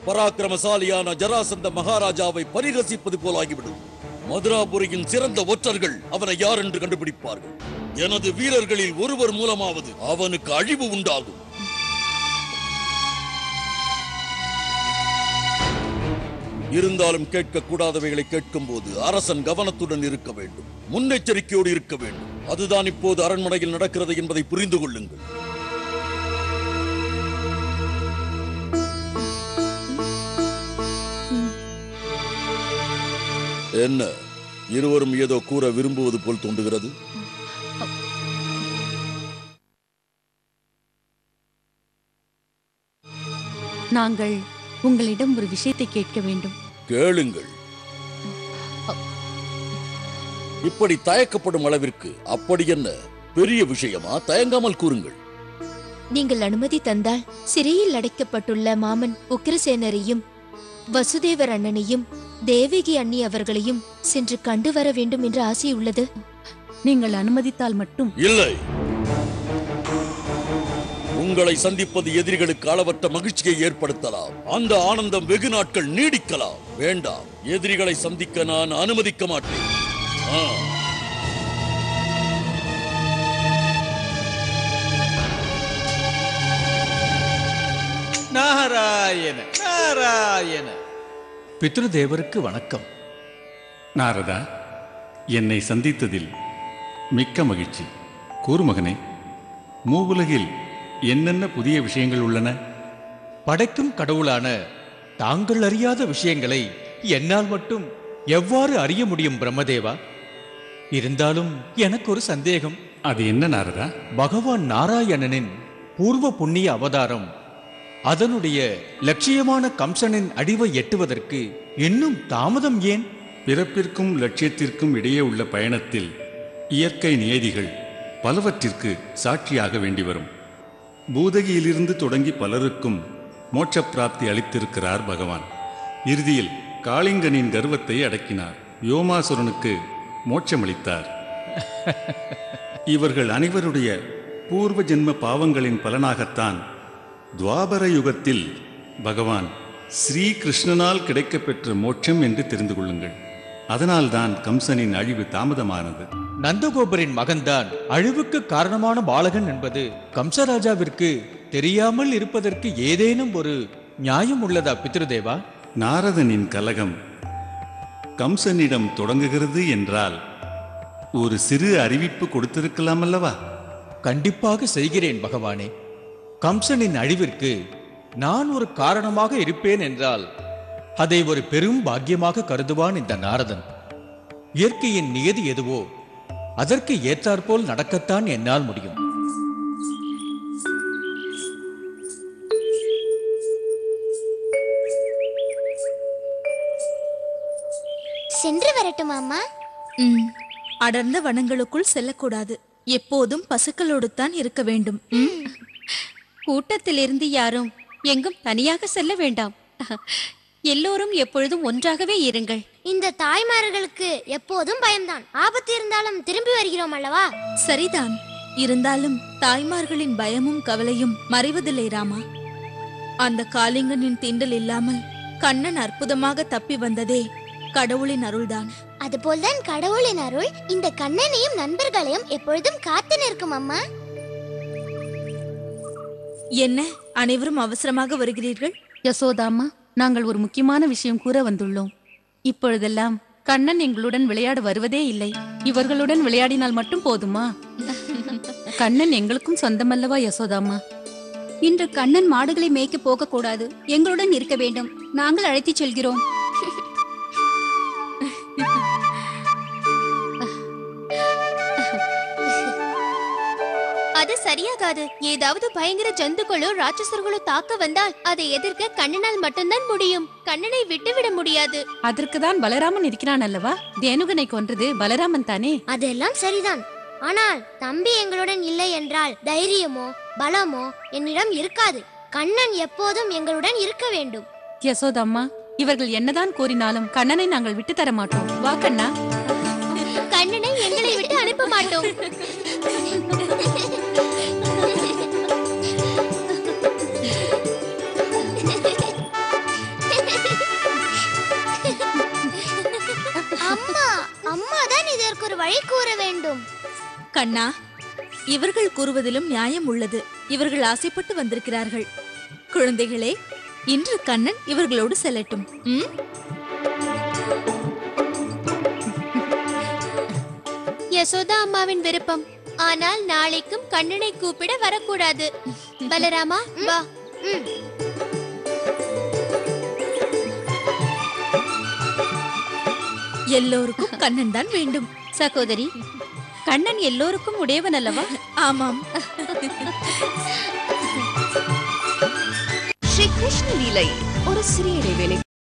பராக்கிரமசாலியான ஜராசந்த மகாராஜாவை பரிகசிப்பது போலாகிவிடும். மதுராபுரியின் சிறந்த ஒற்றர்கள் அவனை யார் என்று கண்டுபிடிப்பார்கள். எனது வீரர்களில் ஒருவர் மூலமாவது அவனுக்கு அழிவு உண்டாகும். இருந்தாலும் கேட்கக்கூடாதவைகளை கேட்கும் போது அரசன் கவனத்துடன் இருக்க வேண்டும், முன்னெச்சரிக்கையோடு இருக்க வேண்டும். அதுதான் இப்போது அரண்மனையில் நடக்கிறது என்பதை புரிந்து கொள்ளுங்கள். என்ன, இருவரும் ஏதோ கூற விரும்புவது போல் தோன்றுகிறது. நாங்கள் உங்களிடம் ஒரு விஷயத்தை கேட்க வேண்டும். கேளுங்கள். இப்படி தயக்கப்படும் அளவிற்கு அப்படி என்ன பெரிய விஷயமா? தயங்காமல் கூறுங்கள். நீங்கள் அனுமதி தந்தால் சிறையில் அடைக்கப்பட்டுள்ள மாமன் உக்கிரசேனரையும் வசுதேவர் அண்ணனையும் தேவகி அண்ணி அவர்களையும் சென்று கண்டு வர வேண்டும் என்ற ஆசை உள்ளது. நீங்கள் அனுமதித்தால் மட்டும். இல்லை, உங்களை சந்திப்பது எதிரிகளுக்கு அளவற்ற மகிழ்ச்சியை ஏற்படுத்தலாம். அந்த ஆனந்தம் வெகு நாட்கள் நீடிக்கலாம். வேண்டாம், எதிரிகளை சந்திக்க நான் அனுமதிக்க மாட்டேன். நாராயண நாராயண. பித்ருதேவருக்கு வணக்கம். நாரதா, என்னை சந்தித்ததில் மிக்க மகிழ்ச்சி. கூறுமகனே, மூவுலகில் என்னென்ன புதிய விஷயங்கள் உள்ளன? படைக்கும் கடவுளான தாங்கள் அறியாத விஷயங்களை என்னால் மட்டும் எவ்வாறு அறிய முடியும் பிரம்மதேவா? இருந்தாலும் எனக்கு ஒரு சந்தேகம். அது என்ன நாரதா? பகவான் நாராயணனின் பூர்வ புண்ணிய அவதாரம், அதனுடைய லட்சியமான கம்சனின் அடிவை எட்டுவதற்கு இன்னும் தாமதம் ஏன்? பிறப்பிற்கும் லட்சியத்திற்கும் இடையே உள்ள பயணத்தில் இயற்கை நியதிகள் பலவற்றிற்கு சாட்சியாக வேண்டி வரும். பூதகியிலிருந்து தொடங்கி பலருக்கும் மோட்ச பிராப்தி அளித்திருக்கிறார் பகவான். இறுதியில் காளிங்கனின் கர்வத்தை அடக்கினார். யோமாசுரனுக்கு மோட்சமளித்தார். இவர்கள் அனைவருடைய பூர்வ ஜென்ம பாவங்களின் பலனாகத்தான் துவாபர யுகத்தில் பகவான் ஸ்ரீகிருஷ்ணனால் கிடைக்கப்பெற்ற மோட்சம் என்று தெரிந்து கொள்ளுங்கள். அதனால்தான் கம்சனின் அழிவு தாமதமானது. நந்தகோபரின் மகன்தான் அழிவுக்கு காரணமான பாலகன் என்பது கம்சராஜாவிற்கு தெரியாமல் இருப்பதற்கு ஏதேனும் ஒரு நியாயம் உள்ளதா பித்ருதேவா? நாரதனின் கலகம் கம்சனிடம் தொடங்குகிறது என்றால் ஒரு சிறு அறிவிப்பு கொடுத்திருக்கலாம் அல்லவா? கண்டிப்பாக செய்கிறேன் பகவானே. கம்சனின் அழிவிற்கு நான் ஒரு காரணமாக இருப்பேன் என்றால் அதை ஒரு பெரும் பாக்கியமாக கருதுவான் இந்த நாரதன். இயற்கையின் நியதி எதுவோ அதற்கு ஏற்றாற்போல் நடக்கத்தான் என்னால் முடியும். சென்று வரட்டும் அம்மா. அடர்ந்த வனங்களுக்குள் செல்லக்கூடாது. எப்போதும் பசுக்களோடு தான் இருக்க வேண்டும். கூட்டத்திலிருந்து யாரும் எங்கும் தனியாக செல்ல வேண்டாம். எல்லோரும் எப்பொழுதும் ஒன்றாகவே இருங்கள். இந்த தாய்மார்களுக்கு எப்போதும் பயம்தான். ஆபத்து இருந்தாலும் திரும்பி வருகிறோம் அல்லவா? சரிதான். இருந்தாலும் தாய்மார்களின் பயமும் கவலையும் மறைவதில்லை ராமா. அந்த காளிங்கனின் தீண்டல் இல்லாமல் கண்ணன் அற்புதமாக தப்பி வந்ததே கடவுளின் அருள்தான். அதுபோல்தான் கடவுளின் அருள் இந்த கண்ணனையும் நண்பர்களையும் எப்பொழுதும் காத்து நிற்கும் அம்மா. என்ன அனைவரும் அவசரமாக வருகிறீர்கள்? யசோதாம்மா, நாங்கள் ஒரு முக்கியமான விஷயம் கூற வந்துள்ளோம். இப்பொழுதெல்லாம் கண்ணன் எங்களுடன் விளையாட வருவதே இல்லை. இவர்களுடன் விளையாடினால் மட்டும் போதுமா? கண்ணன் எங்களுக்கும் சொந்தமல்லவா யசோதாம்மா? இன்று கண்ணன் மாடுகளை மேய்க்க போக கூடாது, எங்களுடன் இருக்க வேண்டும். நாங்கள் அழைத்துச் செல்கிறோம். அது சரியாகாது. ஏதாவது பயங்கர ஜந்துக்களோ ராட்சசர்களோ தாக்க வந்தால் அதை எதிர்க்க கண்ணனால் மட்டும்தான் முடியும். கண்ணனை விட்டுவிட முடியாது. அதற்குதான் பலராமன் இருக்கிறான் அல்லவா? தேனுகனை கொன்றது பலராமன் தானே? அதெல்லாம் சரிதான். ஆனால் தம்பி எங்களுடன் இல்லை என்றால் தைரியமோ பலமோ என்னிடம் இருக்காது. கண்ணன் எப்போதும் எங்களுடன் இருக்க வேண்டும். யசோதாம்மா, இவர்கள் என்னதான் கூறினாலும் கண்ணனை நாங்கள் விட்டு தர மாட்டோம். வா கண்ணா. கண்ணனை எங்களை விட்டு அனுப்ப மாட்டோம். கண்ணா, இவர்கள் கூறுவதிலும் நியாயம் உள்ளது. இவர்கள் ஆசைப்பட்டு வந்திருக்கிறார்கள். குழந்தைகளே, இன்று கண்ணன் இவர்களோடு செல்லட்டும். யசோதா அம்மாவின் விருப்பம். ஆனால் நாளைக்கும் கண்ணனை கூப்பிட வரக்கூடாது. பலராமா வா. எல்லோருக்கும் கண்ணன் தான் வேண்டும். சகோதரி, கண்ணன் எல்லோருக்கும் உடையவன் அல்லவா? ஆமாம். ஸ்ரீ கிருஷ்ண லீலை ஒரு சிறிய இடைவேளை.